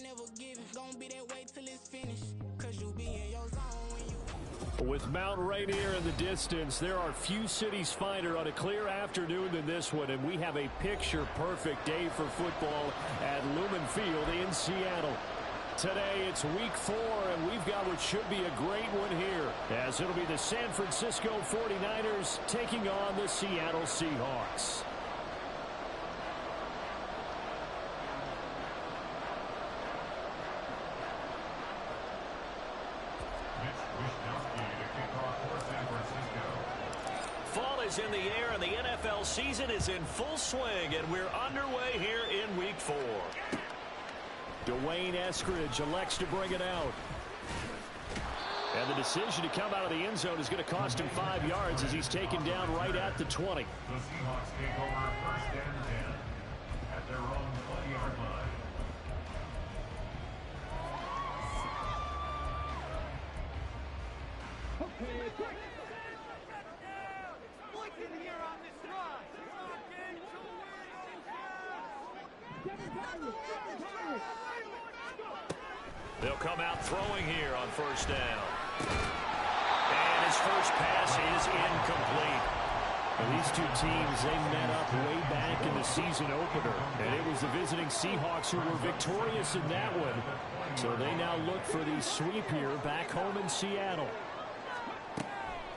never giving. Gonna be that way till it's finished. Cause you be in your zone when you... With Mount Rainier in the distance, there are few cities finer on a clear afternoon than this one, and we have a picture-perfect day for football at Lumen Field in Seattle. Today, it's week 4, and we've got what should be a great one here, as it'll be the San Francisco 49ers taking on the Seattle Seahawks. Fall is in the air, and the NFL season is in full swing, and we're underway here in week 4. Dwayne Eskridge elects to bring it out. And the decision to come out of the end zone is going to cost him 5 yards as he's taken down right at the 20. The Seahawks take over first and 10 at their own 20-yard line. They'll come out throwing here on first down. And his first pass is incomplete. Well, these two teams, they met up way back in the season opener. And it was the visiting Seahawks who were victorious in that one. So they now look for the sweep here back home in Seattle.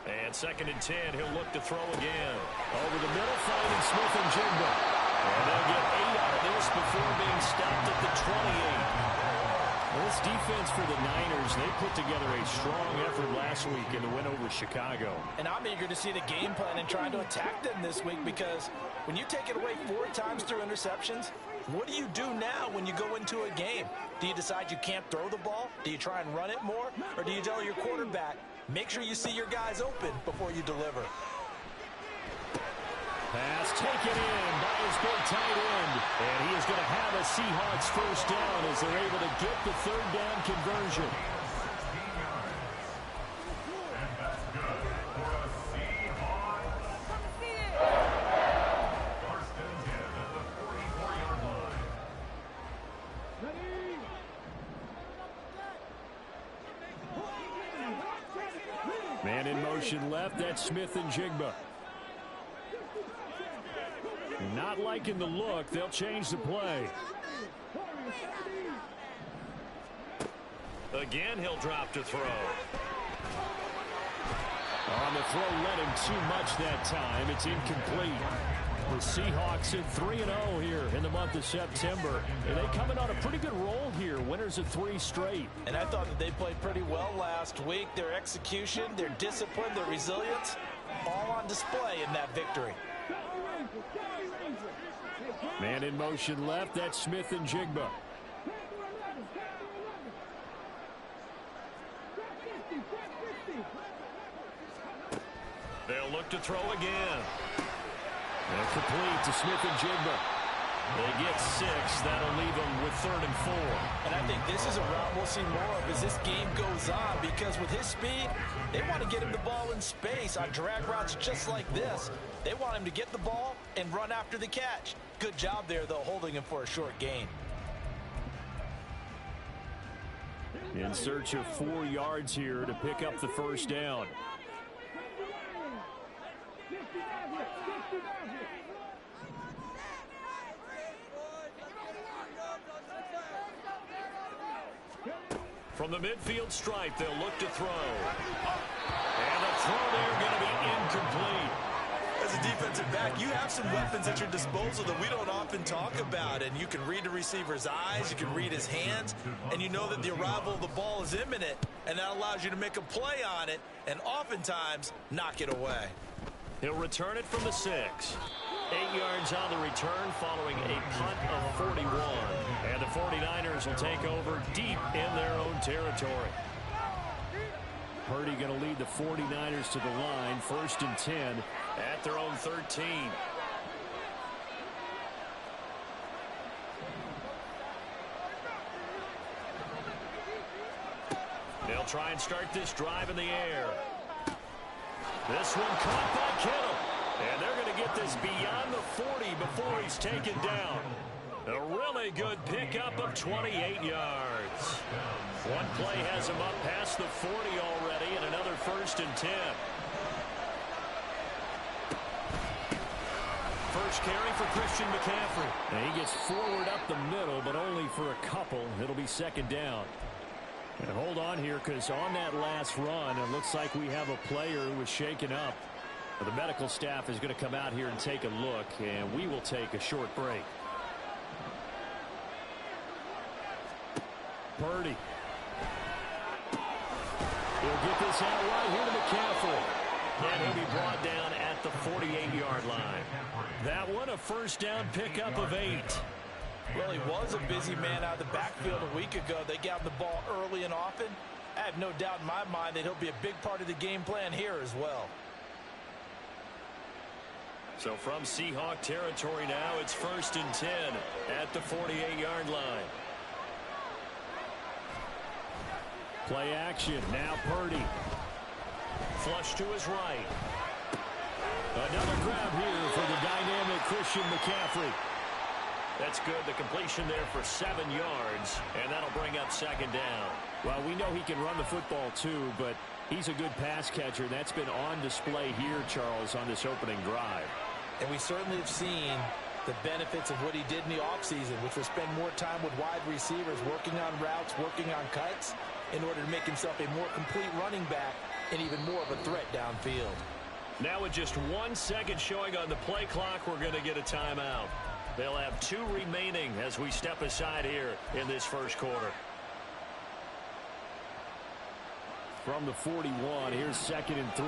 And second and 10, he'll look to throw again. Over the middle, finding Smith and Jigba. And they'll get 8 out of this before being stopped at the 28. Well, this defense for the Niners, they put together a strong effort last week in the win over Chicago. And I'm eager to see the game plan and trying to attack them this week, because when you take it away 4 times through interceptions, what do you do now when you go into a game? Do you decide you can't throw the ball? Do you try and run it more? Or do you tell your quarterback, make sure you see your guys open before you deliver? Pass taken in by his big tight end. And he is going to have a Seahawks first down as they're able to get the third down conversion. And that's good for a Seahawks. First and 10 at the 44-yard line. Man in motion left, that's Smith and Jigba. Not liking the look, they'll change the play. Again, he'll drop to throw. On the throw, led him too much that time. It's incomplete. The Seahawks at 3-0 here in the month of September. And they coming on a pretty good roll here. Winners of 3 straight. And I thought that they played pretty well last week. Their execution, their discipline, their resilience, all on display in that victory. Man in motion left, that's Smith and Jigba. They'll look to throw again. And complete to Smith and Jigba. They get 6. That'll leave them with 3rd and 4. And I think this is a route we'll see more of as this game goes on, because with his speed, they want to get him the ball in space on drag routes just like this. They want him to get the ball and run after the catch. Good job there, though, holding him for a short gain. In search of 4 yards here to pick up the first down. From the midfield stripe, they'll look to throw. And the throw there going to be incomplete. As a defensive back, you have some weapons at your disposal that we don't often talk about. And you can read the receiver's eyes, you can read his hands, and you know that the arrival of the ball is imminent. And that allows you to make a play on it and oftentimes knock it away. He'll return it from the 6. 8 yards on the return following a punt of 41. And the 49ers will take over deep in their own territory. Purdy going to lead the 49ers to the line, 1st and 10 at their own 13. They'll try and start this drive in the air. This one caught by Kittle. And they're going to get this beyond the 40 before he's taken down. A real Really good pickup of 28 yards. One play has him up past the 40 already, and another 1st and 10. First carry for Christian McCaffrey. And he gets forward up the middle, but only for a couple. It'll be 2nd down. And hold on here, because on that last run, it looks like we have a player who was shaken up. The medical staff is going to come out here and take a look, and we will take a short break. Purdy. He'll get this out right here to McCaffrey. And he'll be brought down at the 48-yard line. That one, a 1st down pickup of 8. Well, he was a busy man out of the backfield a week ago. They got him the ball early and often. I have no doubt in my mind that he'll be a big part of the game plan here as well. So from Seahawk territory now, it's 1st and 10 at the 48-yard line. Play action. Now Purdy. Flush to his right. Another grab here for the dynamic Christian McCaffrey. That's good. The completion there for 7 yards, and that'll bring up 2nd down. Well, we know he can run the football too, but he's a good pass catcher. That's been on display here, Charles, on this opening drive. And we certainly have seen the benefits of what he did in the offseason, which was spend more time with wide receivers, working on routes, working on cuts, in order to make himself a more complete running back and even more of a threat downfield. Now with just 1 second showing on the play clock, we're going to get a timeout. They'll have 2 remaining as we step aside here in this first quarter. From the 41, here's 2nd and 3.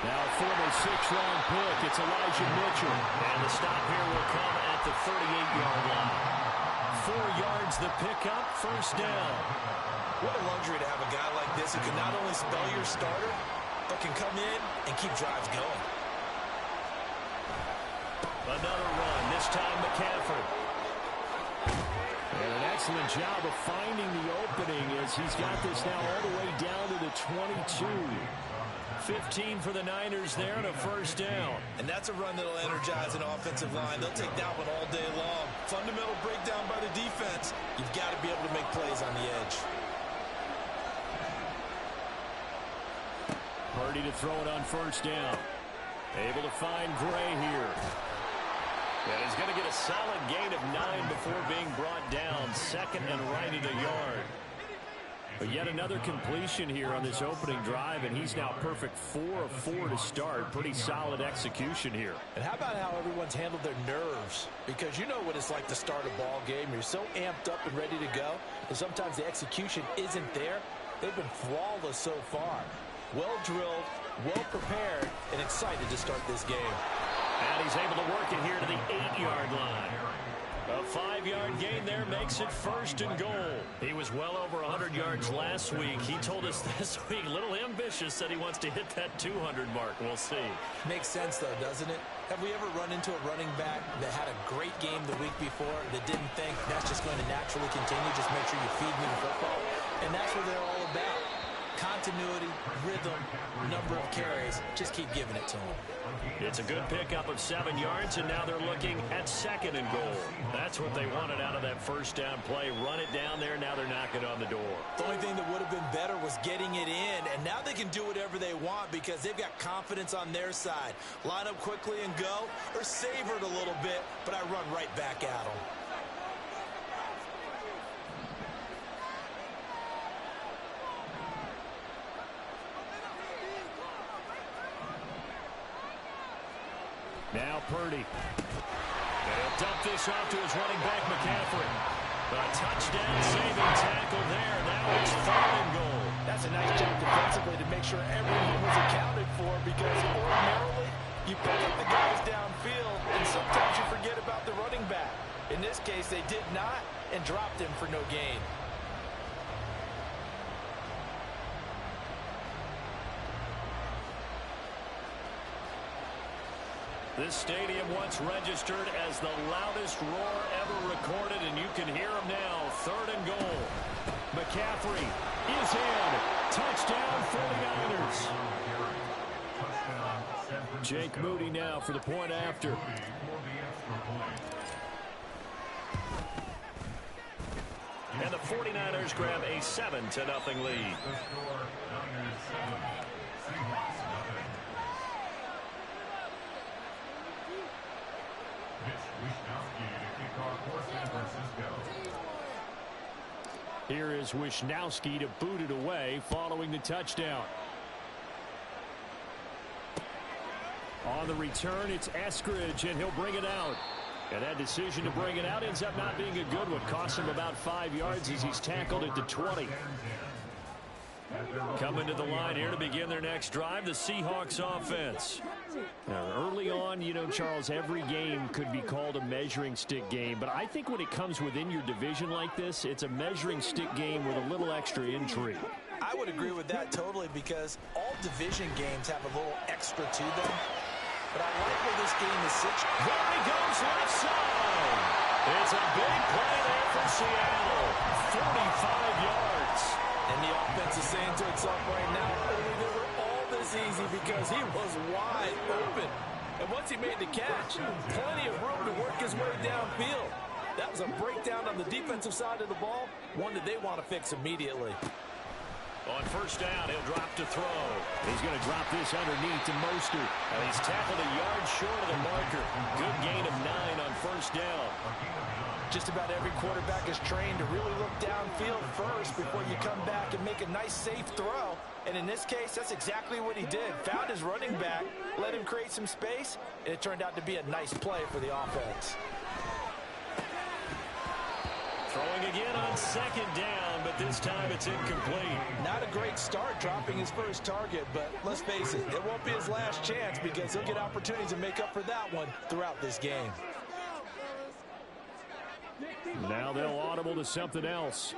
Now a former 6th-round pick. It's Elijah Mitchell. And the stop here will come at the 38-yard line. 4 yards the pickup, 1st down. What a luxury to have a guy like this who can not only spell your starter, but can come in and keep drives going. Another run, this time McCaffrey. And an excellent job of finding the opening as he's got this now all the way down to the 22. 15 for the Niners there and a 1st down. And that's a run that'll energize an offensive line. They'll take that one all day long. Fundamental breakdown by the defense. You've got to be able to make plays on the edge. Purdy to throw it on 1st down. Able to find Gray here. And he's going to get a solid gain of 9 before being brought down. 2nd and right at a yard. But yet another completion here on this opening drive, and he's now perfect 4 of 4 to start. Pretty solid execution here. And how about how everyone's handled their nerves? Because you know what it's like to start a ball game. You're so amped up and ready to go, and sometimes the execution isn't there. They've been flawless so far. Well drilled, well prepared, and excited to start this game. And he's able to work it here to the 8-yard line. A 5-yard gain there makes it 1st and goal. He was well over 100 yards last week. He told us this week, a little ambitious, said he wants to hit that 200 mark. We'll see. Makes sense, though, doesn't it? Have we ever run into a running back that had a great game the week before that didn't think that's just going to naturally continue? Just make sure you feed me the football. And that's what they're all about. Continuity, rhythm, number of carries. Just keep giving it to them. It's a good pickup of 7 yards, and now they're looking at 2nd and goal. That's what they wanted out of that 1st down play. Run it down there. Now they're knocking on the door. The only thing that would have been better was getting it in, and now they can do whatever they want because they've got confidence on their side. Line up quickly and go, or savor it a little bit, but I run right back at them. Now Purdy. And he'll dump this off to his running back, McCaffrey. A touchdown-saving tackle there. Now it's 3rd and goal. That's a nice job defensively to make sure everyone was accounted for because ordinarily you pick up the guys downfield and sometimes you forget about the running back. In this case, they did not and dropped him for no gain. This stadium once registered as the loudest roar ever recorded, and you can hear him now. 3rd and goal. McCaffrey is in. Touchdown 49ers. Touchdown, San Francisco. Jake Moody now for the point after. And the 49ers grab a 7-0 lead. Here is Wishnowski to boot it away following the touchdown. On the return, it's Eskridge, and he'll bring it out. And that decision to bring it out ends up not being a good one. Costs him about 5 yards as he's tackled at the 20. Coming to the line here to begin their next drive, the Seahawks offense. Now, early on, you know, Charles, every game could be called a measuring stick game. But I think when it comes within your division like this, it's a measuring stick game with a little extra intrigue. I would agree with that totally because all division games have a little extra to them. But I like where this game is situated. There he goes left side. It's a big play there for Seattle. 45 yards. And the offense is saying to itself right now, oh, they were all this easy because he was wide open. And once he made the catch, plenty of room to work his way downfield. That was a breakdown on the defensive side of the ball, one that they want to fix immediately. On first down, he'll drop to throw. He's going to drop this underneath to Mostert. And he's tackled a yard short of the marker. Good gain of 9 on first down. Just about every quarterback is trained to really look downfield first before you come back and make a nice, safe throw. And in this case, that's exactly what he did. Found his running back, let him create some space, and it turned out to be a nice play for the offense. Throwing again on second down, but this time it's incomplete. Not a great start dropping his first target, but let's face it, it won't be his last chance because he'll get opportunities to make up for that one throughout this game. Now they'll audible to something else.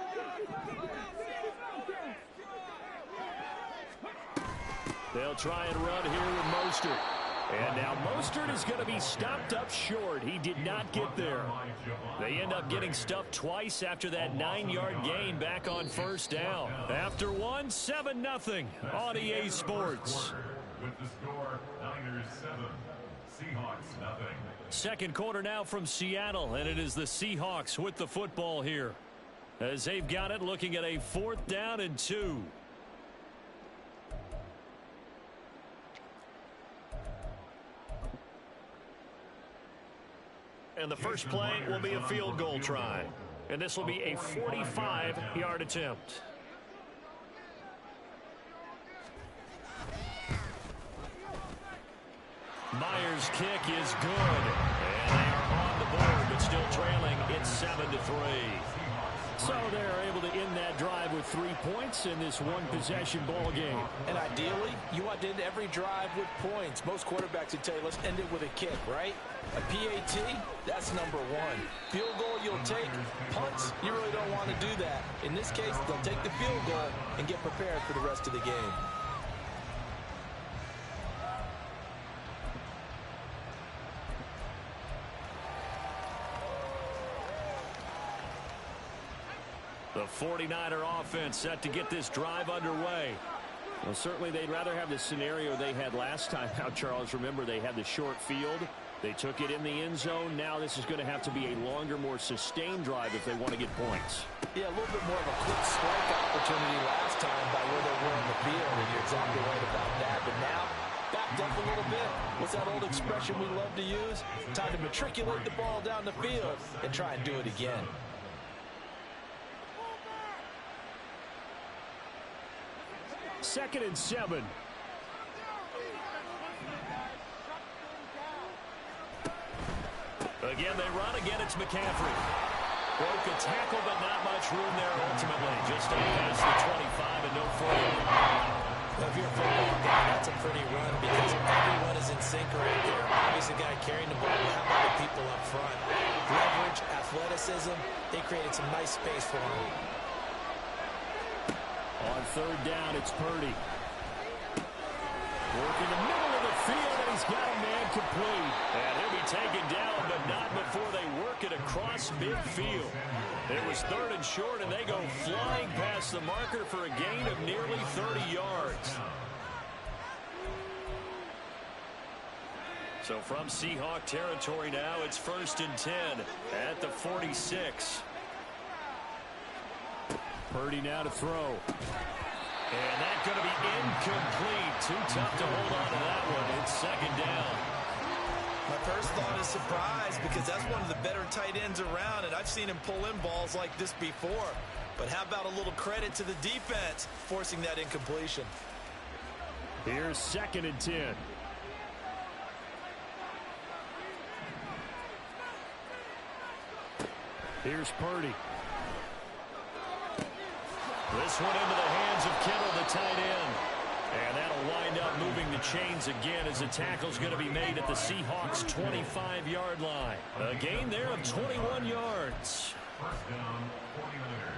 They'll try and run here with Mostert. And now Mostert is going to be stopped up short. He did not get there. They end up getting stuffed twice after that 9-yard gain back on first down. After one, 7-0 on EA Sports. With the score, Niners 7, Seahawks nothing. Second quarter now from Seattle, and it is the Seahawks with the football here. As they've got it, looking at a 4th down and 2. And the first play will be a field goal try. And this will be a 45-yard attempt. Myers' kick is good. And they are on the board, but still trailing. It's 7-3. So they're able to end that drive with 3 points in this one-possession ball game. And ideally, you want to end every drive with points. Most quarterbacks would tell you, let's end it with a kick, right? A PAT, that's number 1. Field goal, you'll take. Punts, you really don't want to do that. In this case, they'll take the field goal and get prepared for the rest of the game. The 49er offense set to get this drive underway. Well, certainly they'd rather have the scenario they had last time out, Charles. Remember, they had the short field. They took it in the end zone. Now this is going to have to be a longer, more sustained drive if they want to get points. Yeah, a little bit more of a quick strike opportunity last time by where they were on the field, and you're exactly right about that. But now, backed up a little bit. What's that old expression we love to use? Time to matriculate the ball down the field and try and do it again. Second and 7. Again, they run. Again, it's McCaffrey. Broke a tackle, but not much room there ultimately. Just past the 25 and no further. Well, if you're a football guy, that's a pretty run because everyone is in sync right there. Obviously, the guy carrying the ball will have other people up front. Leverage, athleticism, they created some nice space for him. On third down, it's Purdy. Working the middle of the field, and he's got a man complete. And he'll be taken down, but not before they work it across midfield. It was third and short, and they go flying past the marker for a gain of nearly 30 yards. So from Seahawk territory now, it's 1st and 10 at the 46. Purdy now to throw. And that's going to be incomplete. Too tough to hold on to that one. It's 2nd down. My first thought is surprise because that's one of the better tight ends around, and I've seen him pull in balls like this before. But how about a little credit to the defense forcing that incompletion? Here's 2nd and 10. Here's Purdy. This one into the hands of Kittle, the tight end. And that'll wind up moving the chains again as the tackle's going to be made at the Seahawks' 25-yard line. A gain there of 21 yards. 1st down, 49ers.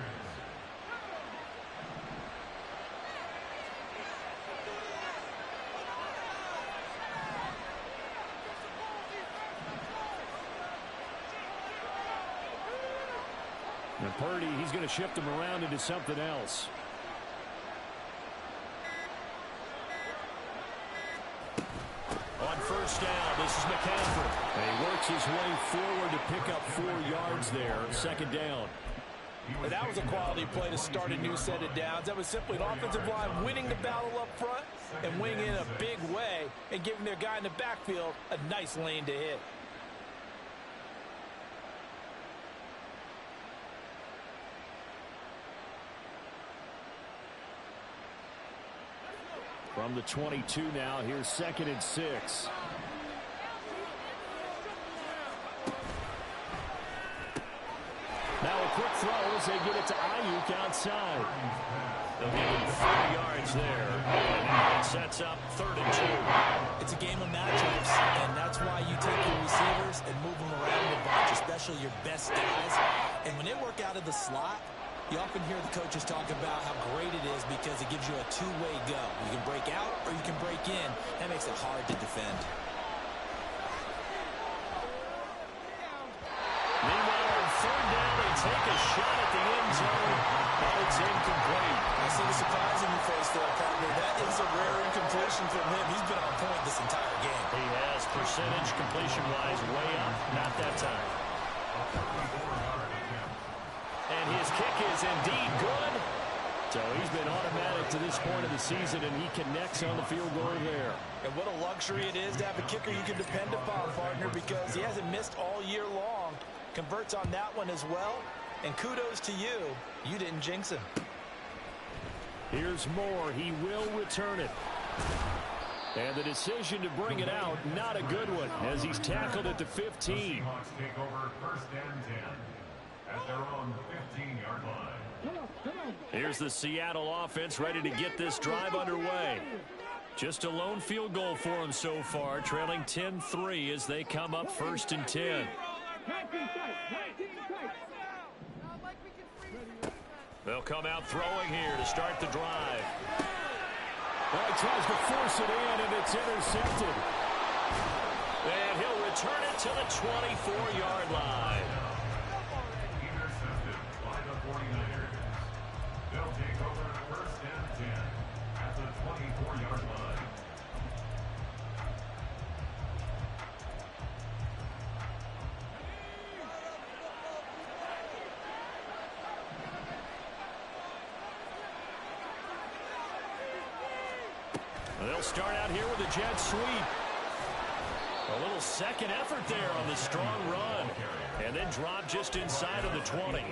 And Purdy, he's going to shift him around into something else. On 1st down, this is McCaffrey. And he works his way forward to pick up 4 yards there. 2nd down. And that was a quality play to start a new set of downs. That was simply an offensive line winning the battle up front and winning in a big way and giving their guy in the backfield a nice lane to hit. From the 22 now, here's 2nd and 6. Now a quick throw as they get it to Ayuk outside. They'll give him 4 yards there. And it sets up 3rd and 2. It's a game of matchups, and that's why you take your receivers and move them around a bunch, especially your best guys. And when they work out of the slot, you often hear the coaches talk about how great it is because it gives you a two-way go. You can break out or you can break in. That makes it hard to defend. Meanwhile, on 3rd down, they take a shot at the end zone, but it's incomplete. I see the surprise in your face there, partner. That is a rare incompletion from him. He's been on point this entire game. He has percentage completion-wise way up. Not that time. And his kick is indeed good. So he's been automatic to this point of the season, and he connects on the field goal there. And what a luxury it is to have a kicker you can depend upon, partner, because he hasn't missed all year long. Converts on that one as well. And kudos to you. You didn't jinx him. Here's Moore. He will return it. And the decision to bring it out, not a good one, as he's tackled at the 15. The Seahawks take over 1st and 10 at their own 15-yard line. Here's the Seattle offense ready to get this drive underway. Just a lone field goal for them so far, trailing 10-3 as they come up 1st and 10. They'll come out throwing here to start the drive. Well, he tries to force it in, and it's intercepted. And he'll return it to the 24-yard line. Intercepted by the 49ers. They'll take over 1st and 10 at the 24-yard line. They'll start out here with a jet sweep. A little second effort there on the strong run. And then drop just inside of the 20.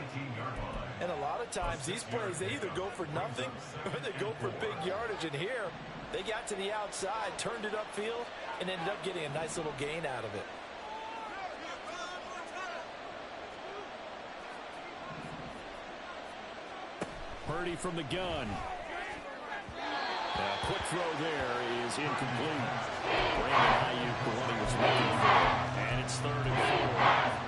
And a lot of times these plays, they either go for nothing or they go for big yardage. And here, they got to the outside, turned it upfield, and ended up getting a nice little gain out of it. Purdy from the gun. A quick throw there is incomplete. Brandon Ayuk, the one he was looking for. And it's 3rd and 4.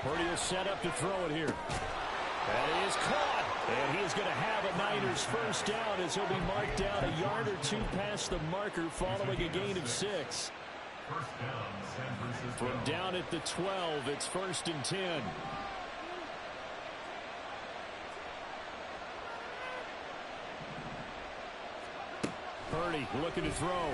Purdy will set up to throw it here. That is caught. And he is going to have a Niners first down as he'll be marked down a yard or two past the marker following a gain of 6. From down at the 12, it's 1st and 10. Purdy looking to throw.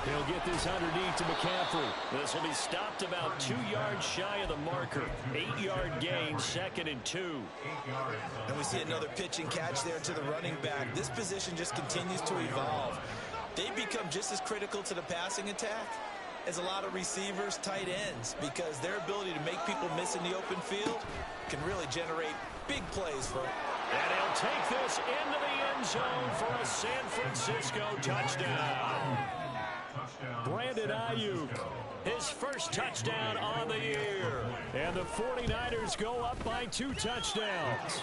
He'll get this underneath to McCaffrey. This will be stopped about 2 yards shy of the marker. 8-yard gain, 2nd and 2. And we see another pitch and catch there to the running back. This position just continues to evolve. They become just as critical to the passing attack as a lot of receivers, tight ends, because their ability to make people miss in the open field can really generate big plays for them. And he'll take this into the end zone for a San Francisco touchdown. Brandon Ayuk, His first touchdown on the year. and the 49ers go up by 2 touchdowns.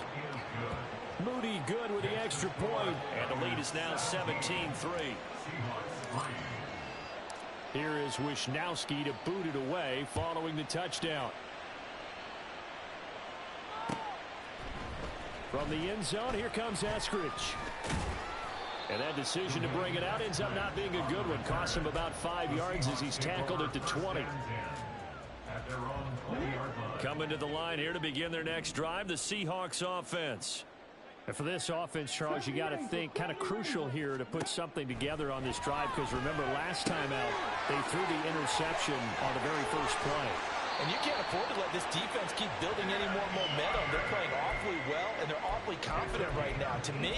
Moody good with the extra point. And the lead is now 17-3. Here is Wisnowski to boot it away following the touchdown. From the end zone, here comes Eskridge. And that decision to bring it out ends up not being a good one. Costs him about 5 yards as he's tackled at the 20. Coming to the line here to begin their next drive, the Seahawks offense. And for this offense, Charles, you got to think kind of crucial here to put something together on this drive, because remember last time out they threw the interception on the very first play. And you can't afford to let this defense keep building any more momentum. They're playing awfully well, and they're awfully confident right now. To me,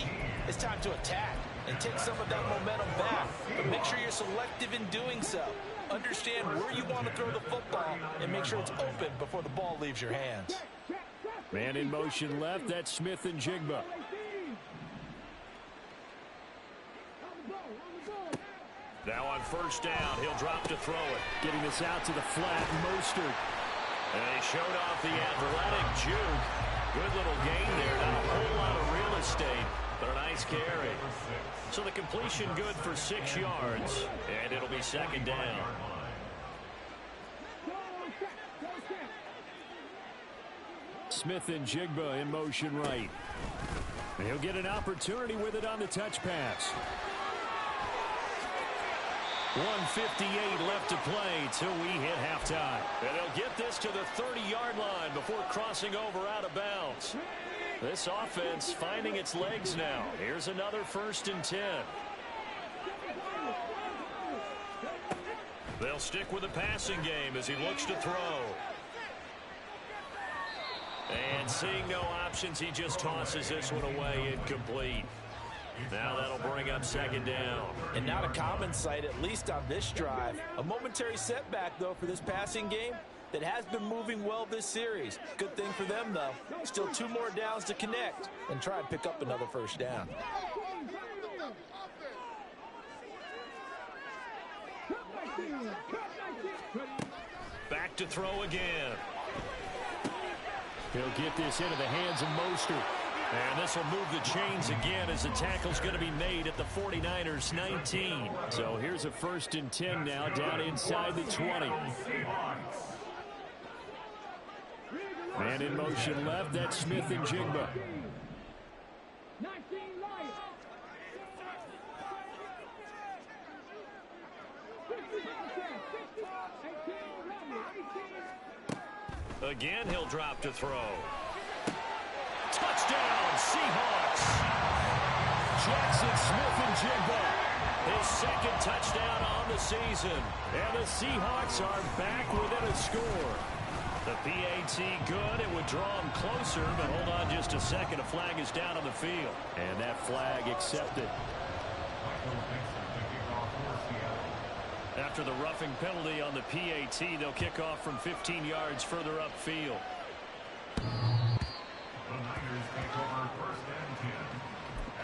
it's time to attack and take some of that momentum back. But make sure you're selective in doing so. Understand where you want to throw the football and make sure it's open before the ball leaves your hands. Man in motion left, that's Smith and Jigba. Now on first down, he'll drop to throw it. Getting this out to the flat, Mostert. And he showed off the athletic juke. Good little gain there. Not a whole lot of real estate, but a nice carry. So the completion good for 6 yards. And it'll be 2nd down. Smith and Jigba in motion right. And he'll get an opportunity with it on the touch pass. 1:58 left to play till we hit halftime. And they'll get this to the 30-yard line before crossing over out of bounds. This offense finding its legs now. Here's another 1st and 10. They'll stick with the passing game as he looks to throw. And seeing no options, he just tosses this one away incomplete. Now that'll bring up 2nd down. And not a common sight, at least on this drive. A momentary setback, though, for this passing game that has been moving well this series. Good thing for them, though. Still 2 more downs to connect and try and pick up another first down. Back to throw again. He'll get this into the hands of Mostert. And this will move the chains again as the tackle's going to be made at the 49ers 19. So here's a 1st and 10 now down inside the 20. Man in motion left, that's Smith and Jigba. Again, he'll drop to throw. Touchdown, Seahawks. Jackson Smith and Jigba. His 2nd touchdown on the season. And the Seahawks are back within a score. The PAT good. It would draw him closer, but hold on just a second. A flag is down on the field. And that flag accepted. After the roughing penalty on the PAT, they'll kick off from 15 yards further upfield. The Niners take over 1st and 10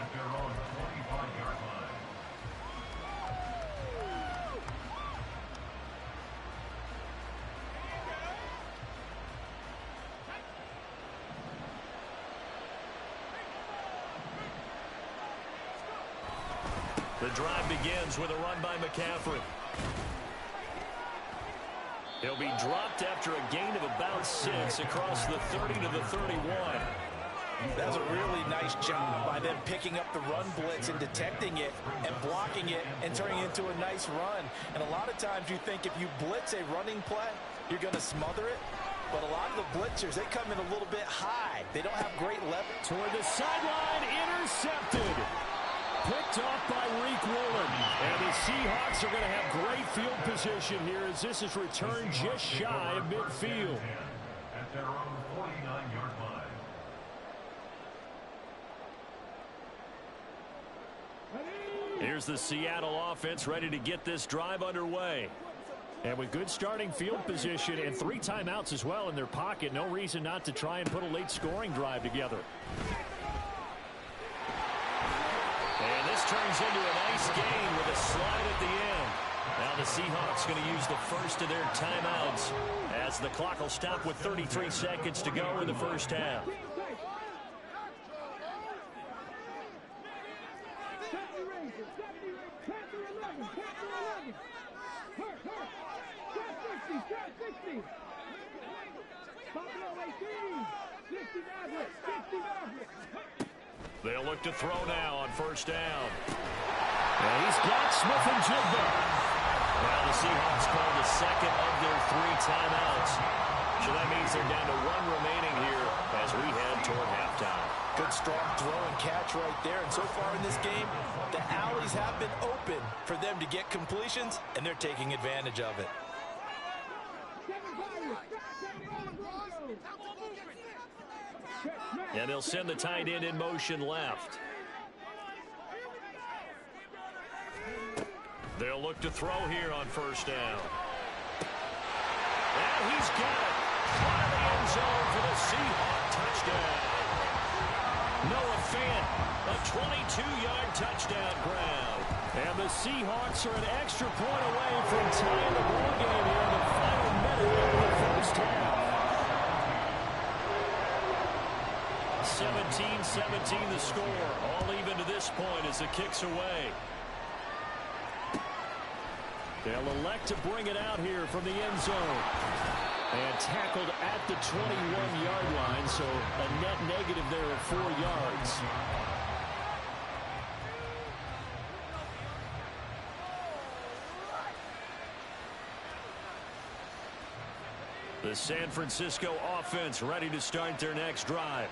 at their own 25-yard line. The drive begins with a run by McCaffrey. He'll be dropped after a gain of about 6 across the 30 to the 31. That was a really nice job by them picking up the run blitz and detecting it and blocking it and turning it into a nice run. And a lot of times you think if you blitz a running play, you're going to smother it. But a lot of the blitzers, they come in a little bit high. They don't have great leverage. Toward the sideline, intercepted. Picked off by Reek Woolen. And the Seahawks are going to have great field position here as this is returned just shy of midfield. At their own 49-yard line. Here's the Seattle offense ready to get this drive underway. And with good starting field position and 3 timeouts as well in their pocket, no reason not to try and put a late scoring drive together. And this turns into a nice gain with a slide at the end. Now the Seahawks going to use the first of their timeouts as the clock will stop with 33 seconds to go in the first half. They'll look to throw now on first down. And he's got Smith and Jigba. Now the Seahawks call the second of their 3 timeouts. So that means they're down to 1 remaining here as we head toward halftime. Good strong throw and catch right there. And so far in this game, the alleys have been open for them to get completions, and they're taking advantage of it. And they'll send the tight end in motion left. They'll look to throw here on first down. And he's got it. Out of the end zone for the Seahawks touchdown. Noah Fant, a 22-yard touchdown grab. And the Seahawks are an extra point away from tying the ball game here in the final minute of the first half. 17-17 the score. All even to this point as the kick's away. They'll elect to bring it out here from the end zone. And tackled at the 21-yard line, so a net negative there of 4 yards. The San Francisco offense ready to start their next drive.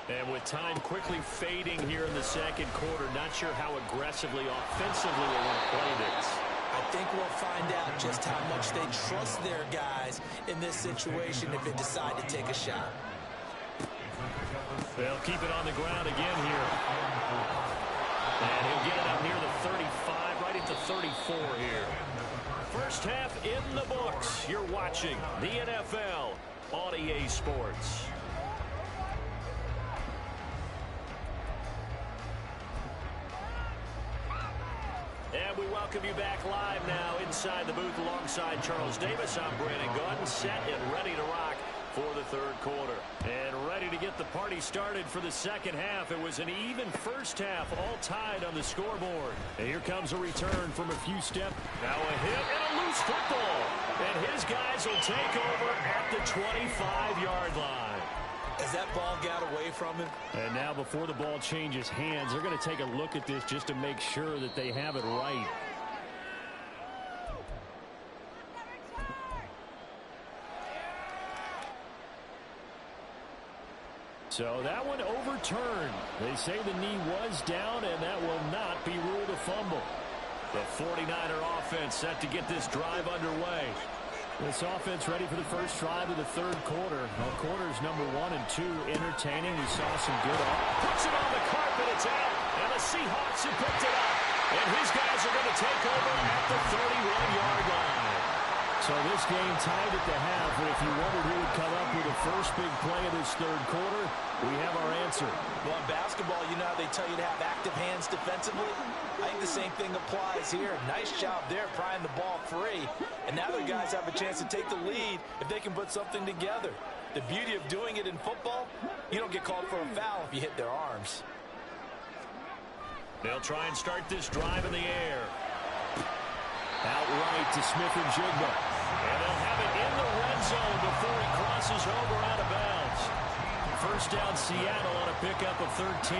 And with time quickly fading here in the second quarter, not sure how aggressively, offensively they want to play this. I think we'll find out just how much they trust their guys in this situation if they decide to take a shot. They'll keep it on the ground again here. And he'll get it up near the 35, right at the 34 here. First half in the books. You're watching the NFL on EA Sports. And we welcome you back live now inside the booth alongside Charles Davis. I'm Brandon Gaudin, set and ready to rock for the third quarter. And ready to get the party started for the second half. It was an even first half, all tied on the scoreboard. And here comes a return from a few steps. Now a hit and a loose football. And his guys will take over at the 25-yard line. As that ball got away from him. And now before the ball changes hands, they're going to take a look at this just to make sure that they have it right. So that one overturned. They say the knee was down, and that will not be ruled a fumble. The 49er offense set to get this drive underway. This offense ready for the first drive of the third quarter. Well, quarters number 1 and 2 entertaining. We saw some good Puts it on the carpet, it's out, and the Seahawks have picked it up. And his guys are going to take over at the 31-yard line. So this game tied at the half, and if you wondered who would come up with the first big play of this third quarter, we have our answer. Well, in basketball, you know how they tell you to have active hands defensively? I think the same thing applies here. Nice job there prying the ball free. And now their guys have a chance to take the lead if they can put something together. The beauty of doing it in football, you don't get called for a foul if you hit their arms. They'll try and start this drive in the air. Outright to Smith and Jigba. And they'll have it in the red zone before he crosses over out of bounds. First down, Seattle on a pickup of 13.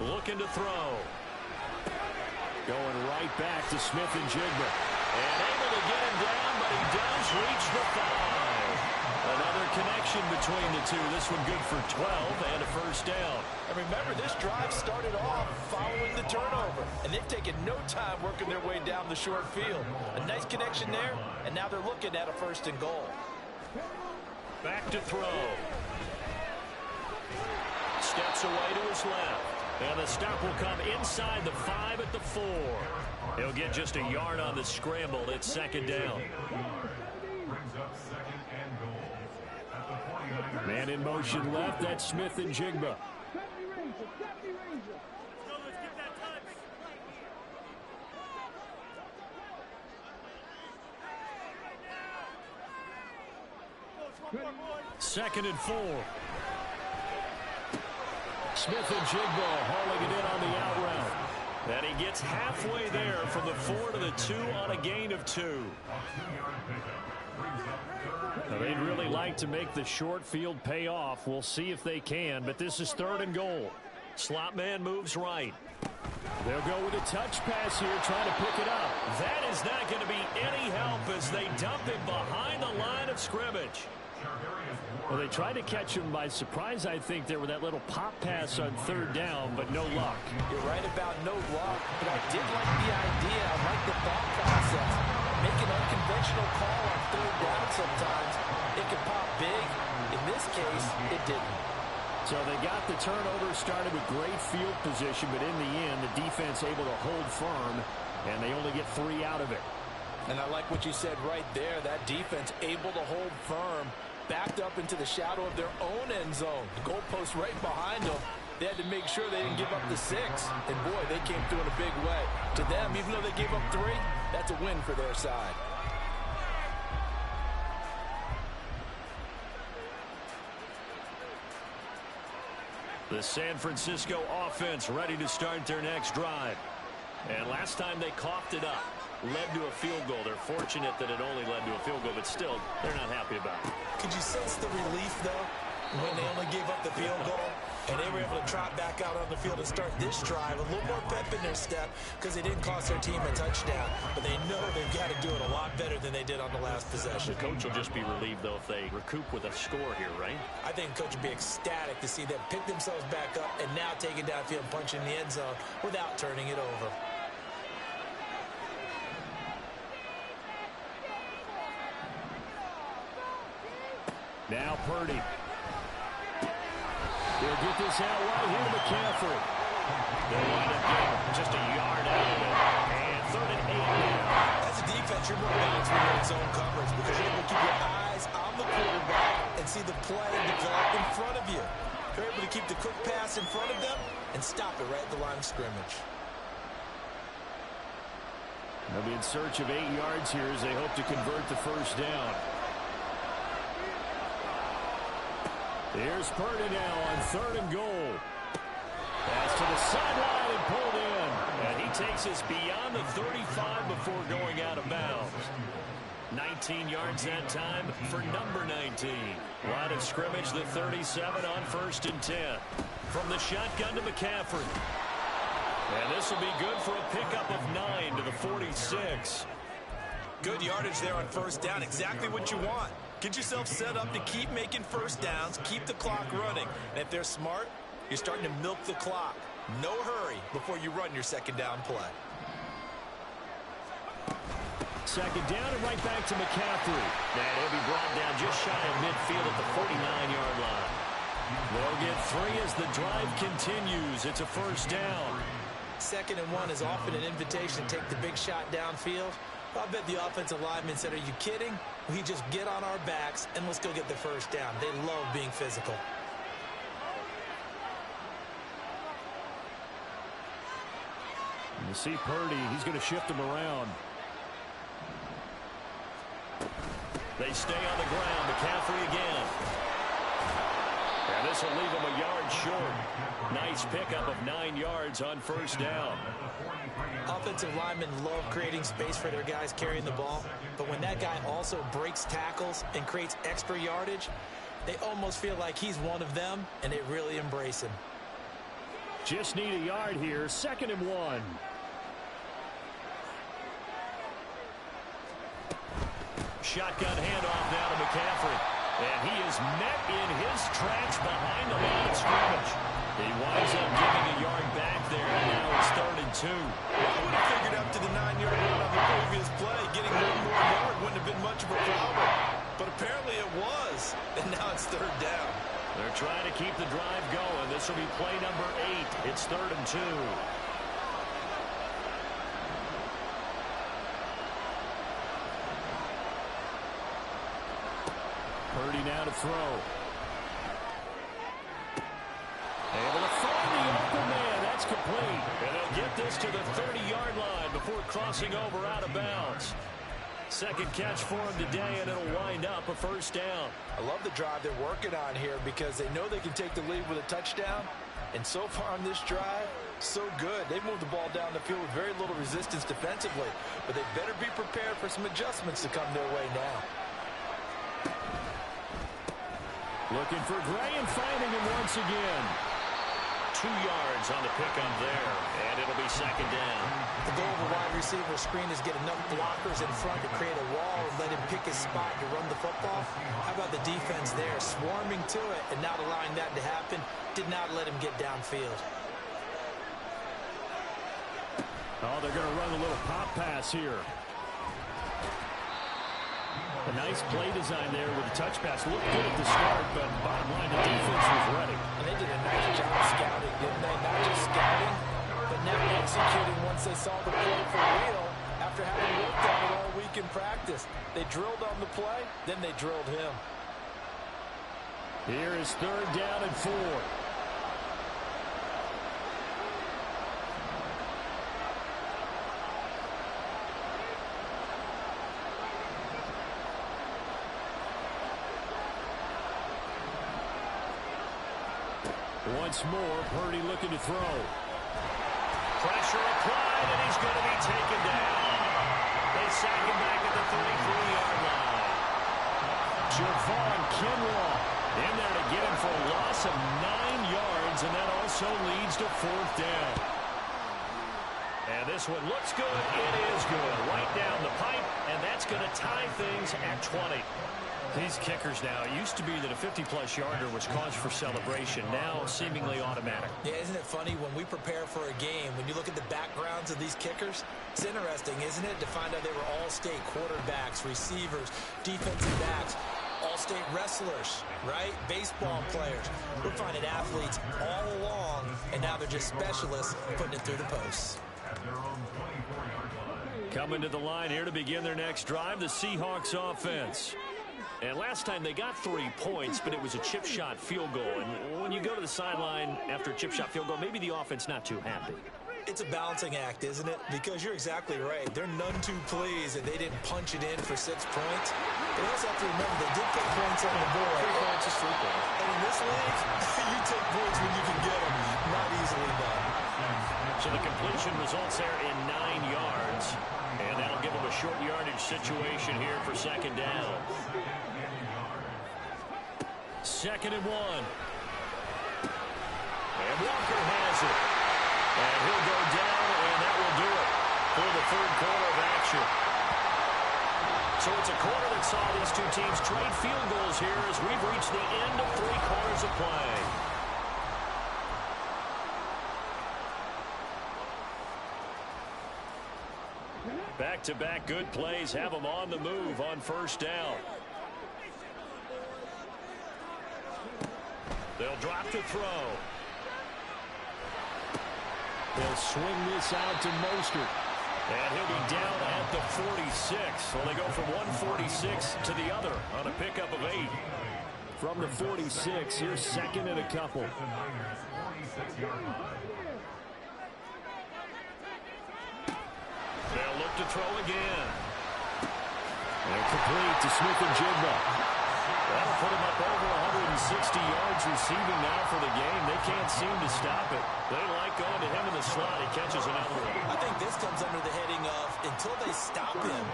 Looking to throw. Going right back to Smith and Jigba. And able to get him down, but he does reach the 5. Another connection between the two. This one good for 12 and a first down. And remember, this drive started off following the turnover. And they've taken no time working their way down the short field. A nice connection there, and now they're looking at a first and goal. Back to throw. Steps away to his left. And the stop will come inside the 5 at the 4. He'll get just a yard on the scramble. It's second down. Man in motion left. That's Smith and Jigba. Second and 4. Smith and Jigba hauling it in on the out route. And he gets halfway there from the 4 to the 2 on a gain of 2. Now, they'd really like to make the short field pay off. We'll see if they can, but this is third and goal. Slot man moves right. They'll go with a touch pass here, trying to pick it up. That is not going to be any help as they dump it behind the line of scrimmage. Well, they tried to catch him by surprise, I think, there with that little pop pass on third down, but no luck. You're right about no luck, but I did like the idea. I like the thought process. Make an unconventional call on third down sometimes. It can pop big. In this case, it didn't. So they got the turnover started with great field position, but in the end, the defense able to hold firm, and they only get 3 out of it. And I like what you said right there. That defense able to hold firm, backed up into the shadow of their own end zone. The goalpost right behind them. They had to make sure they didn't give up the 6. And, boy, they came through in a big way. To them, even though they gave up 3, that's a win for their side. The San Francisco offense ready to start their next drive. And last time they coughed it up, led to a field goal. They're fortunate that it only led to a field goal, but still, they're not happy about it. Could you sense the relief, though, when they only gave up the field goal? And they were able to trot back out on the field and start this drive. A little more pep in their step because they didn't cost their team a touchdown. But they know they've got to do it a lot better than they did on the last possession. The coach will just be relieved, though, if they recoup with a score here, right? I think the coach will be ecstatic to see them pick themselves back up and now take it downfield and punch in the end zone without turning it over. Now Purdy. They'll get this out right here to McCaffrey. They wind up getting just a yard out of it. And third and 8 now. As a defense, you're more balanced when you're in zone coverage because you're able to keep your eyes on the quarterback and see the play develop in front of you. You're able to keep the quick pass in front of them and stop it right at the line of scrimmage. They'll be in search of 8 yards here as they hope to convert the first down. Here's Purdy now on third and goal. Pass to the sideline and pulled in. And he takes us beyond the 35 before going out of bounds. 19 yards that time for number 19. Line of scrimmage, the 37 on first and 10. From the shotgun to McCaffrey. And this will be good for a pickup of 9 to the 46. Good yardage there on first down. Exactly what you want. Get yourself set up to keep making first downs, keep the clock running. And if they're smart, you're starting to milk the clock. No hurry before you run your second down play. Second down and right back to McCaffrey. And he'll be brought down just shy of midfield at the 49-yard line. They'll get 3 as the drive continues. It's a first down. 2nd and 1 is often an invitation to take the big shot downfield. I bet the offensive lineman said, are you kidding? We just get on our backs and let's go get the first down. They love being physical. You see Purdy, he's going to shift him around. They stay on the ground. McCaffrey again. And this will leave him a yard short. Nice pickup of 9 yards on first down. Offensive linemen love creating space for their guys carrying the ball, but when that guy also breaks tackles and creates extra yardage, they almost feel like he's one of them, and they really embrace him. Just need a yard here, 2nd and 1. Shotgun handoff now to McCaffrey. And he is met in his tracks behind the line of scrimmage. He winds up giving a yard back there, and now it's 3rd and 2. I would have figured up to the 9-yard run on the previous play. Getting one more yard wouldn't have been much of a problem. But apparently it was. And now it's 3rd down. They're trying to keep the drive going. This will be play number 8. It's 3rd and 2. Purdy now to throw. Able to find the open man. That's complete. And they'll get this to the 30-yard line before crossing over out of bounds. Second catch for him today, and it'll wind up a first down. I love the drive they're working on here because they know they can take the lead with a touchdown. And so far on this drive, so good. They moved the ball down the field with very little resistance defensively. But they better be prepared for some adjustments to come their way now. Looking for Gray and finding him once again. 2 yards on the pickup there, and it'll be 2nd down. The goal of a wide receiver screen is get enough blockers in front to create a wall and let him pick his spot to run the football. How about the defense there, swarming to it and not allowing that to happen? Did not let him get downfield. Oh, they're going to run a little pop pass here. A nice play design there with the touch pass. Looked good at the start, but bottom line, the defense was ready. And they did a nice job scouting, didn't they? Not just scouting, but now executing once they saw the play for real after having worked on it all week in practice. They drilled on the play, then they drilled him. Here is 3rd down and 4. Once more, Purdy looking to throw. Pressure applied, and he's going to be taken down. They sack him back at the 33-yard line. Javon Kinlaw in there to get him for a loss of 9 yards, and that also leads to 4th down. And this one looks good. It is good. Right down the pipe, and that's going to tie things at 20. These kickers now, it used to be that a 50-plus yarder was cause for celebration. Now, seemingly automatic. Yeah, isn't it funny when we prepare for a game, when you look at the backgrounds of these kickers, it's interesting, isn't it, to find out they were all-state quarterbacks, receivers, defensive backs, all-state wrestlers, right? Baseball players. We're finding athletes all along, and now they're just specialists putting it through the posts. Coming to the line here to begin their next drive, the Seahawks offense. And last time they got 3 points, but it was a chip shot field goal. And when you go to the sideline after a chip shot field goal, maybe the offense not too happy. It's a balancing act, isn't it? Because you're exactly right. They're none too pleased that they didn't punch it in for 6 points. But also have to remember they did put points on the board. 3 points is 3 points. And in this league, you take points when you can get them. Not easily done. So the completion results there in 9 yards. And that'll give them a short yardage situation here for 2nd down. 2nd and 1. And Walker has it. And he'll go down, and that will do it for the 3rd quarter of action. So it's a quarter that saw these two teams trade field goals here as we've reached the end of 3 quarters of play. Back-to-back good plays have them on the move on 1st down. They'll drop to throw. They'll swing this out to Mostert. And he'll be down at the 46. So they go from 146 to the other on a pickup of 8. From the 46, here's 2nd and a couple. They'll look to throw again. And complete to Smith and Jigba. That'll put him up over 160 yards receiving now for the game. They can't seem to stop it. They like going to him in the slot. He catches another one. I think this comes under the heading of until they stop him,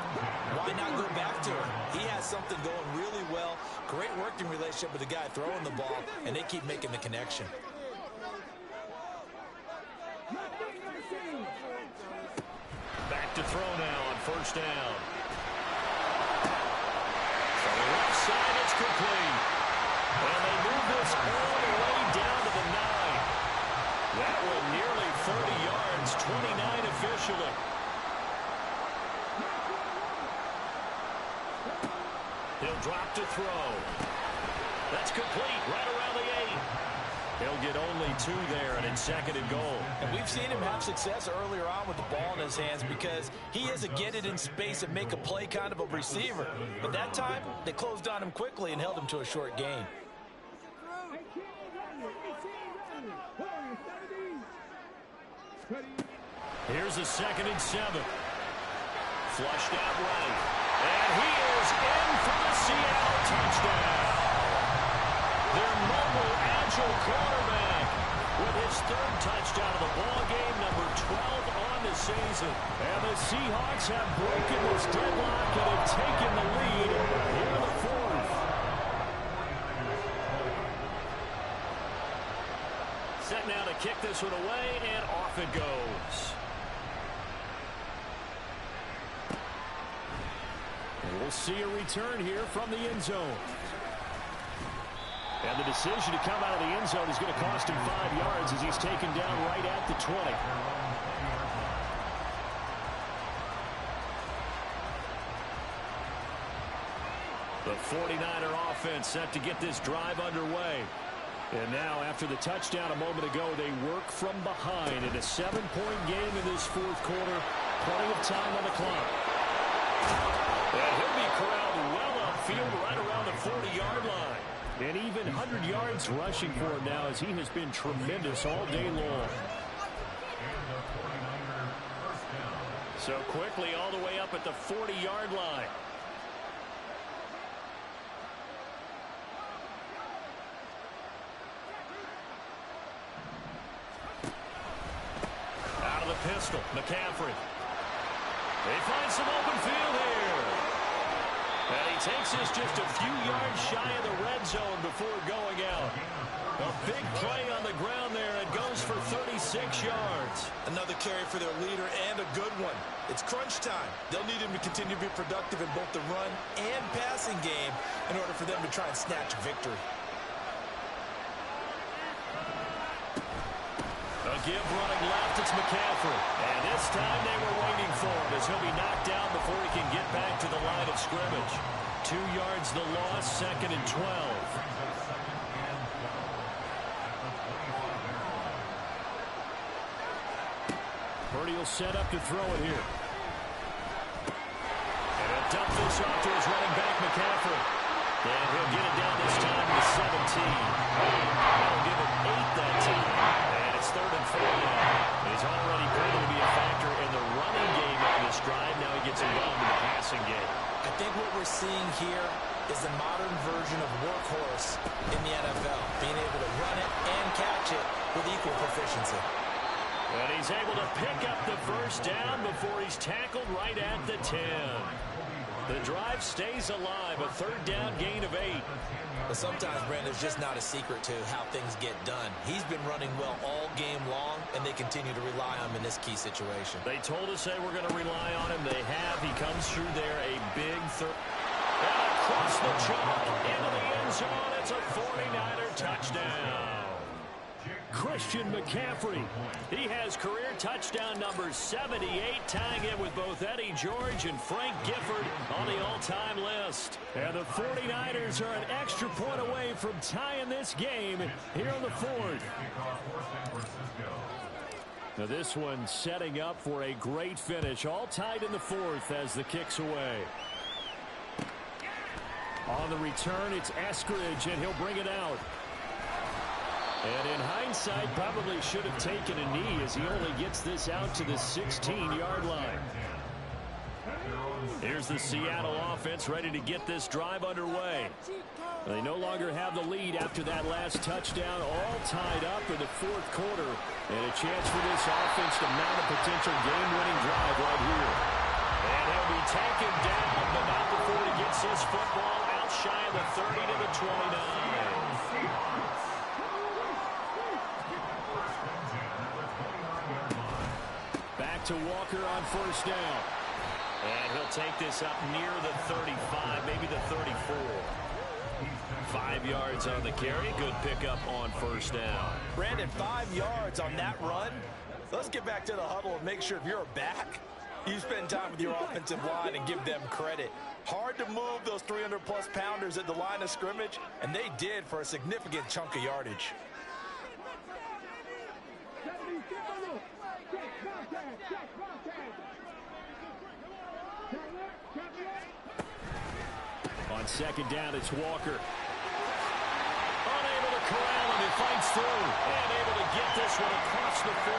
why not go back to him? He has something going really well. Great working relationship with the guy throwing the ball, and they keep making the connection. Back to throw now on first down. From the left side, it's complete. And they move this all the way down to the 9. That one nearly 30 yards, 29 officially. He'll drop to throw. That's complete, right around the 8. He'll get only 2 there, and it's 2nd and goal. And we've seen him have success earlier on with the ball in his hands because he is a get it in space and make a play kind of a receiver. But that time, they closed on him quickly and held him to a short gain. Here's a 2nd and 7. Flushed out right. And he is in for the Seattle touchdown. Their mobile, agile quarterback with his 3rd touchdown of the ball game, number 12 on the season. And the Seahawks have broken this deadlock and have taken the lead here in the 4th. Set now to kick this one away, and off it goes. And we'll see a return here from the end zone. And the decision to come out of the end zone is going to cost him 5 yards as he's taken down right at the 20. The 49er offense set to get this drive underway. And now, after the touchdown a moment ago, they work from behind in a 7-point game in this 4th quarter. Plenty of time on the clock. And he'll be corralled well upfield right around the 40-yard line. And even 100 yards rushing for him now as he has been tremendous all day long. So quickly all the way up at the 40-yard line. Out of the pistol, McCaffrey. They find some open field here. And he takes this just a few yards shy of the red zone before going out. A big play on the ground there. It goes for 36 yards. Another carry for their leader and a good one. It's crunch time. They'll need him to continue to be productive in both the run and passing game in order for them to try and snatch a victory. A give running left, it's McCaffrey. And this time they were waiting for him as he'll be knocked down before he can get back to the line of scrimmage. 2 yards the loss, 2nd and 12. Purdy will set up to throw it here. And he'll dump this off to his running back, McCaffrey. And he'll get it down this time to 17. He'll give it 8 that time. And it's 3rd and 4 now. He's already proven to be a factor in the running game on this drive. Now he gets involved in the passing game. I think what we're seeing here is the modern version of workhorse in the NFL. Being able to run it and catch it with equal proficiency. And he's able to pick up the first down before he's tackled right at the 10. The drive stays alive, a 3rd down gain of 8. But sometimes, Brandon, there's just not a secret to how things get done. He's been running well all game long, and they continue to rely on him in this key situation. They told us they were going to rely on him. They have. He comes through there, a big third. And across the chalk, into the end zone. It's a 49er touchdown. Christian McCaffrey. He has career touchdown number 78, tying it with both Eddie George and Frank Gifford on the all-time list. And the 49ers are an extra point away from tying this game here in the 4th. Now this one setting up for a great finish, all tied in the 4th as the kick's away. On the return, it's Eskridge, and he'll bring it out. And in hindsight, probably should have taken a knee as he only gets this out to the 16-yard line. Here's the Seattle offense ready to get this drive underway. They no longer have the lead after that last touchdown, all tied up in the fourth quarter. And a chance for this offense to mount a potential game-winning drive right here. And he'll be taken down, but not before he gets this football out shy of the 30 to the 29. Back to Walker on first down. And he'll take this up near the 35, maybe the 34. 5 yards on the carry. Good pickup on first down. Brandon, 5 yards on that run. Let's get back to the huddle and make sure if you're back, you spend time with your offensive line and give them credit. Hard to move those 300-plus pounders at the line of scrimmage, and they did for a significant chunk of yardage. On second down, it's Walker. Unable to corral him. He fights through. And able to get this one across the 45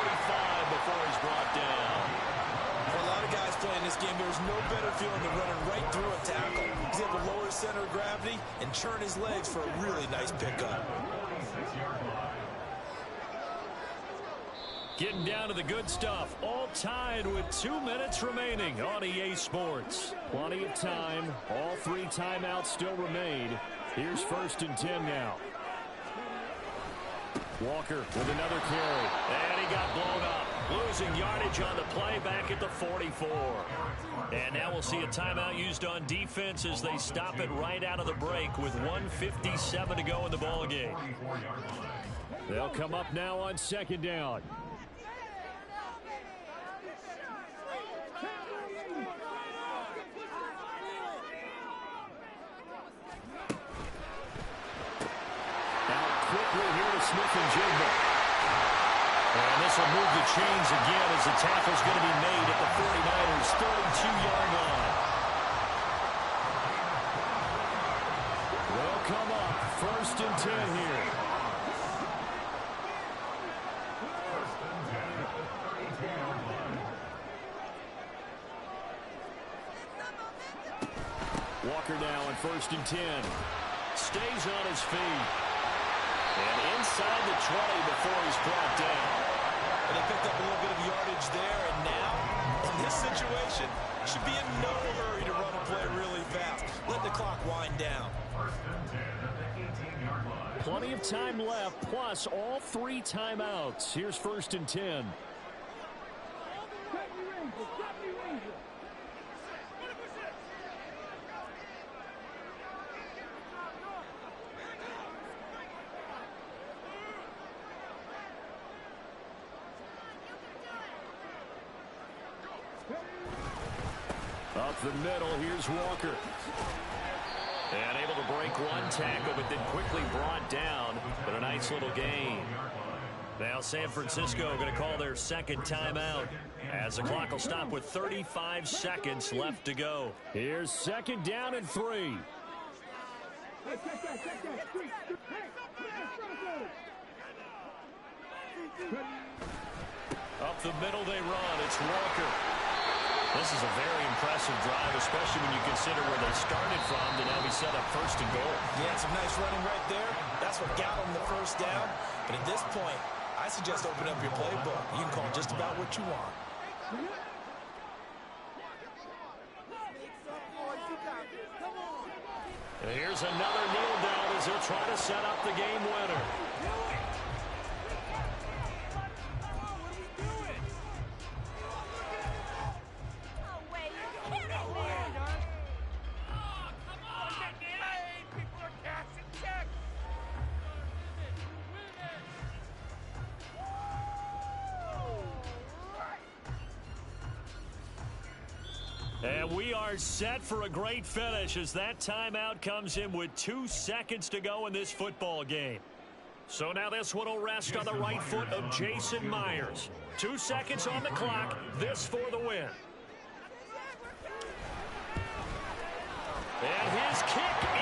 before he's brought down. For a lot of guys playing this game, there's no better feeling than running right through a tackle. He's able to lower his center of gravity and churn his legs for a really nice pickup. Getting down to the good stuff. All tied with 2 minutes remaining on EA Sports. Plenty of time. All 3 timeouts still remain. Here's first and 10 now. Walker with another carry. And he got blown up. Losing yardage on the play back at the 44. And now we'll see a timeout used on defense as they stop it right out of the break with 1:57 to go in the ballgame. They'll come up now on second down. Quickly here to Smith-Njigba. And this will move the chains again as the tackle's going to be made at the 49ers' 32-yard line. They'll come up first and 10 here. Walker now on first and 10. Stays on his feet. And inside the 20 before he's brought down. And they picked up a little bit of yardage there, and now, in this situation, should be in no hurry to run a play really fast. Let the clock wind down. Plenty of time left, plus all 3 timeouts. Here's first and 10. Up the middle, here's Walker. And able to break one tackle, but then quickly brought down. But a nice little gain. Now San Francisco going to call their second timeout as the clock will stop with 35 seconds left to go. Here's second down and 3. Up the middle they run. It's Walker. This is a very impressive drive, especially when you consider where they started from to now be set up first and goal. Yeah, some nice running right there. That's what got them the first down. But at this point, I suggest open up your playbook. You can call just about what you want. And here's another kneel down as he'll try to set up the game winner. And we are set for a great finish as that timeout comes in with 2 seconds to go in this football game. So now this one will rest on the right foot of Jason Myers. 2 seconds on the clock. This for the win. And his kick